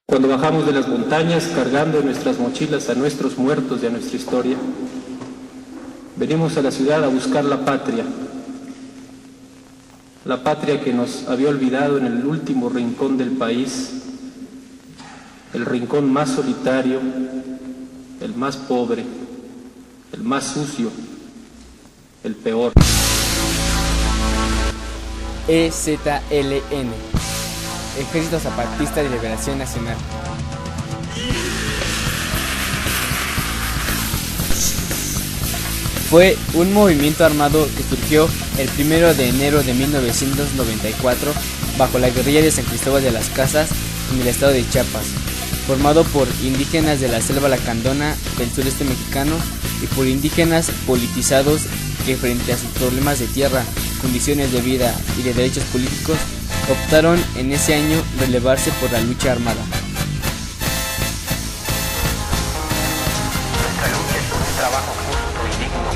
Cuando bajamos de las montañas cargando en nuestras mochilas a nuestros muertos y a nuestra historia, venimos a la ciudad a buscar la patria que nos había olvidado en el último rincón del país, el rincón más solitario, el más pobre, el más sucio, el peor. EZLN, Ejército Zapatista de Liberación Nacional. Fue un movimiento armado que surgió el 1 de enero de 1994 bajo la guerrilla de San Cristóbal de las Casas en el estado de Chiapas, formado por indígenas de la selva lacandona del sureste mexicano y por indígenas politizados que frente a sus problemas de tierra, condiciones de vida y de derechos políticos optaron en ese año relevarse por la lucha armada. Nuestra lucha es por un trabajo justo y digno,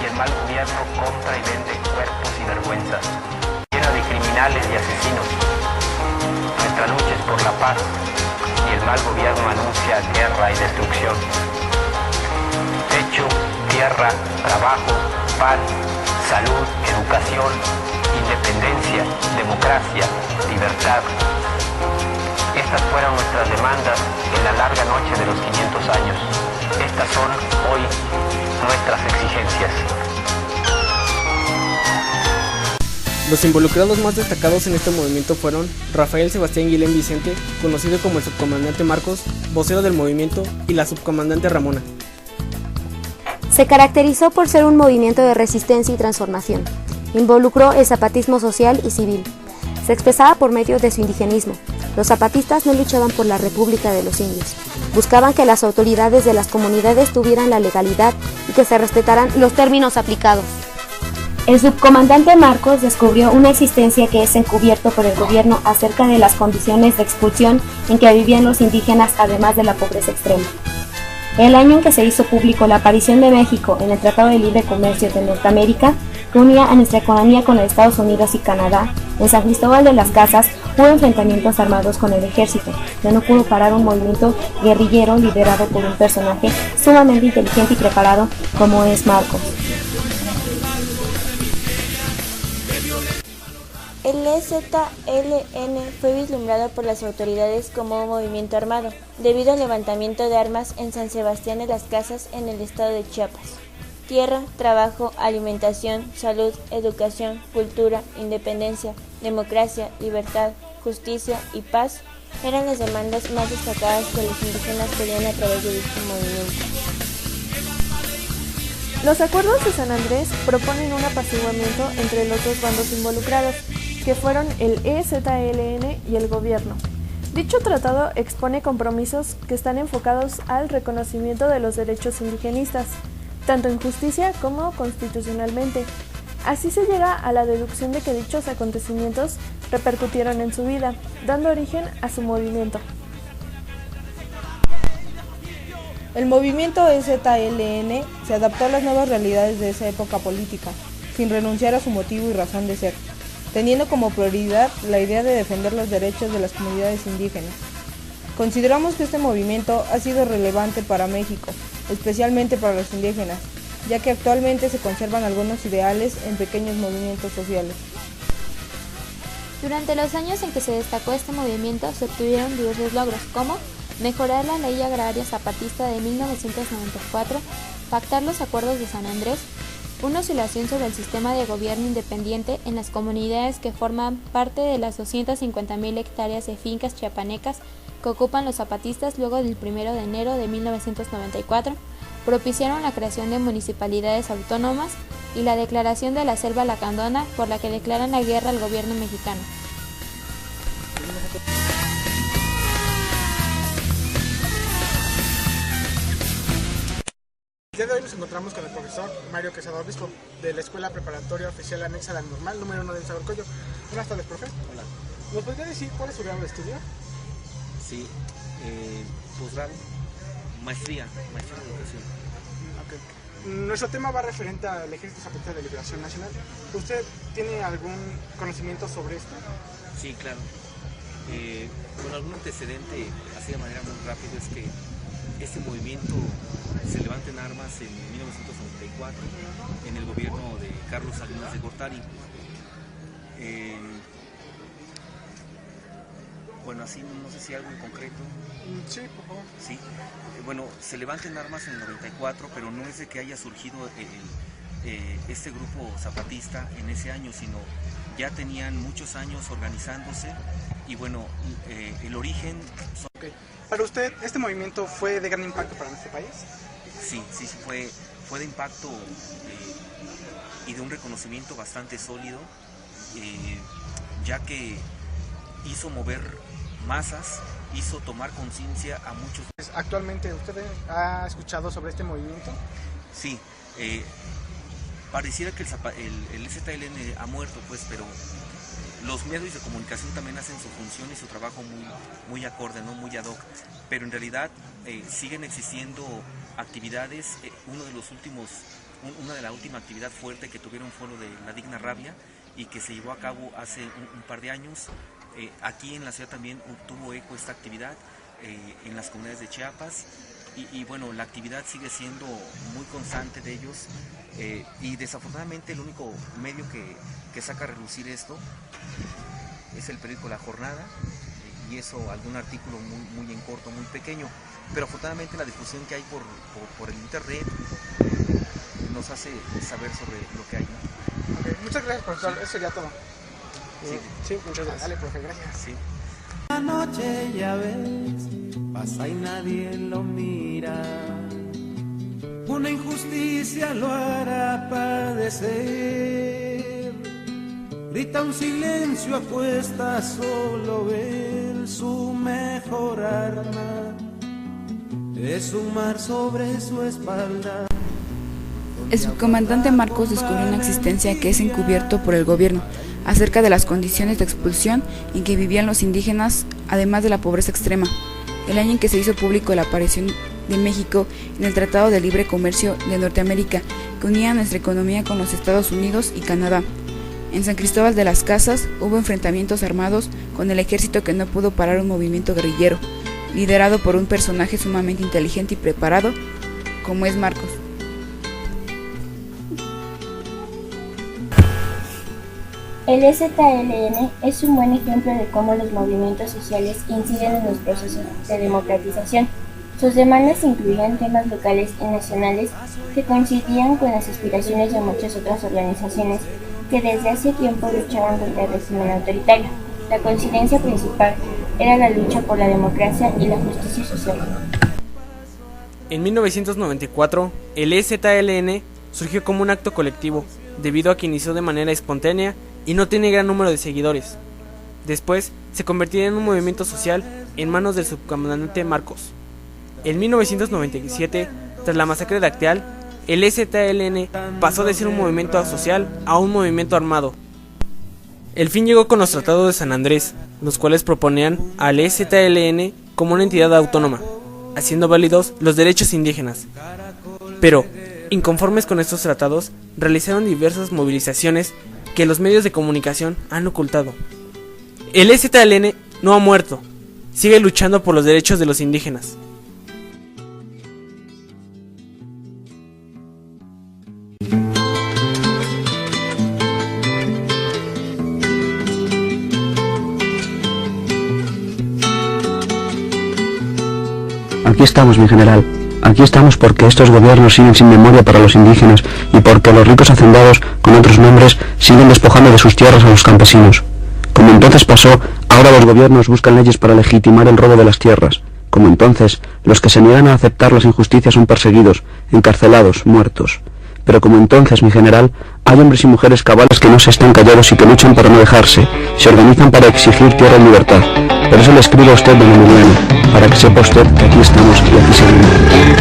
y el mal gobierno compra y vende cuerpos y vergüenzas, llena de criminales y asesinos. Nuestra lucha es por la paz, y el mal gobierno anuncia guerra y destrucción. Techo, tierra, trabajo, paz, salud, educación, independencia, democracia, libertad. Estas fueron nuestras demandas en la larga noche de los 500 años. Estas son hoy nuestras exigencias. Los involucrados más destacados en este movimiento fueron Rafael Sebastián Guilén Vicente, conocido como el subcomandante Marcos, vocero del movimiento, y la subcomandante Ramona. Se caracterizó por ser un movimiento de resistencia y transformación. Involucró el zapatismo social y civil. Se expresaba por medio de su indigenismo. Los zapatistas no luchaban por la República de los Indios. Buscaban que las autoridades de las comunidades tuvieran la legalidad y que se respetaran los términos aplicados. El subcomandante Marcos descubrió una existencia que es encubierto por el gobierno acerca de las condiciones de expulsión en que vivían los indígenas, además de la pobreza extrema. El año en que se hizo público la aparición de México en el Tratado de Libre Comercio de Norteamérica, que unía a nuestra economía con los Estados Unidos y Canadá, en San Cristóbal de las Casas hubo enfrentamientos armados con el ejército, que no pudo parar un movimiento guerrillero liderado por un personaje sumamente inteligente y preparado como es Marcos. El EZLN fue vislumbrado por las autoridades como un movimiento armado, debido al levantamiento de armas en San Sebastián de las Casas en el estado de Chiapas. Tierra, trabajo, alimentación, salud, educación, cultura, independencia, democracia, libertad, justicia y paz eran las demandas más destacadas que los indígenas pedían a través de este movimiento. Los acuerdos de San Andrés proponen un apaciguamiento entre los dos bandos involucrados, que fueron el EZLN y el gobierno. Dicho tratado expone compromisos que están enfocados al reconocimiento de los derechos indigenistas, tanto en justicia como constitucionalmente. Así se llega a la deducción de que dichos acontecimientos repercutieron en su vida, dando origen a su movimiento. El movimiento EZLN se adaptó a las nuevas realidades de esa época política, sin renunciar a su motivo y razón de ser, teniendo como prioridad la idea de defender los derechos de las comunidades indígenas. Consideramos que este movimiento ha sido relevante para México, especialmente para los indígenas, ya que actualmente se conservan algunos ideales en pequeños movimientos sociales. Durante los años en que se destacó este movimiento se obtuvieron diversos logros, como mejorar la Ley Agraria Zapatista de 1994, pactar los acuerdos de San Andrés, una oscilación sobre el sistema de gobierno independiente en las comunidades que forman parte de las 250,000 hectáreas de fincas chiapanecas que ocupan los zapatistas luego del 1 de enero de 1994, propiciaron la creación de municipalidades autónomas y la declaración de la selva lacandona, por la que declaran la guerra al gobierno mexicano. El día de hoy nos encontramos con el profesor Mario Quesada Obispo, de la Escuela Preparatoria Oficial Anexa al Normal, número 1 del Saborcoyo. Buenas tardes, profe. Hola. ¿Nos podría decir cuál es su grado de estudio? Sí, posgrado, maestría en educación. Okay. Nuestro tema va referente al Ejército Zapatista de Liberación Nacional. ¿Usted tiene algún conocimiento sobre esto? Sí, claro. Bueno, algún antecedente, así de manera muy rápida, es que este movimiento se levanta en armas en 1994 en el gobierno de Carlos Salinas de Gortari. Bueno, así no sé si algo en concreto. Sí, por favor. Sí. Bueno, se levanta en armas en el 94, pero no es de que haya surgido este grupo zapatista en ese año, sino ya tenían muchos años organizándose y bueno, el origen... Okay. Para usted, ¿este movimiento fue de gran impacto para nuestro país? Sí, fue de impacto y de un reconocimiento bastante sólido, ya que hizo mover masas, hizo tomar conciencia a muchos. ¿Actualmente usted ha escuchado sobre este movimiento? Sí, pareciera que el ZLN ha muerto, pues, pero los medios de comunicación también hacen su función y su trabajo muy acorde, ¿no? Muy ad hoc, pero en realidad siguen existiendo actividades. Una de la última actividad fuerte que tuvieron fue lo de la Digna Rabia y que se llevó a cabo hace un par de años. Aquí en la ciudad también tuvo eco esta actividad en las comunidades de Chiapas y bueno, la actividad sigue siendo muy constante de ellos y desafortunadamente el único medio que saca a relucir esto es el periódico La Jornada y eso algún artículo muy en corto, muy pequeño, pero afortunadamente la difusión que hay por el internet nos hace saber sobre lo que hay, ¿no? Okay. Muchas gracias, profesor, eso sería todo. Sí, muchas gracias. Dale, profe, gracias. Sí. La noche ya ves, pasa y nadie lo mira. Una injusticia lo hará padecer. Grita un silencio, apuesta, solo él su mejor arma. Es un mar sobre su espalda. El subcomandante Marcos descubrió una existencia que es encubierto por el gobierno acerca de las condiciones de expulsión en que vivían los indígenas, además de la pobreza extrema. El año en que se hizo público la aparición de México en el Tratado de Libre Comercio de Norteamérica, que unía nuestra economía con los Estados Unidos y Canadá. En San Cristóbal de las Casas hubo enfrentamientos armados con el ejército que no pudo parar un movimiento guerrillero, liderado por un personaje sumamente inteligente y preparado, como es Marcos. El ZLN es un buen ejemplo de cómo los movimientos sociales inciden en los procesos de democratización. Sus demandas incluían temas locales y nacionales que coincidían con las aspiraciones de muchas otras organizaciones que desde hace tiempo luchaban contra el régimen autoritario. La coincidencia principal era la lucha por la democracia y la justicia social. En 1994, el ZLN surgió como un acto colectivo, debido a que inició de manera espontánea y no tiene gran número de seguidores. Después se convertiría en un movimiento social en manos del subcomandante Marcos. En 1997, tras la masacre de Acteal, el ZLN pasó de ser un movimiento social a un movimiento armado. El fin llegó con los tratados de San Andrés, los cuales proponían al ZLN como una entidad autónoma, haciendo válidos los derechos indígenas. Pero, inconformes con estos tratados, realizaron diversas movilizaciones que los medios de comunicación han ocultado. El ZLN no ha muerto, sigue luchando por los derechos de los indígenas. Aquí estamos, mi general. Aquí estamos porque estos gobiernos siguen sin memoria para los indígenas y porque los ricos hacendados, con otros nombres, siguen despojando de sus tierras a los campesinos. Como entonces pasó, ahora los gobiernos buscan leyes para legitimar el robo de las tierras. Como entonces, los que se niegan a aceptar las injusticias son perseguidos, encarcelados, muertos. Pero como entonces, mi general, hay hombres y mujeres cabales que no se están callados y que luchan para no dejarse, se organizan para exigir tierra y libertad. Por eso le escribo a usted, don Emiliano, para que sepa usted que aquí estamos y aquí seguimos.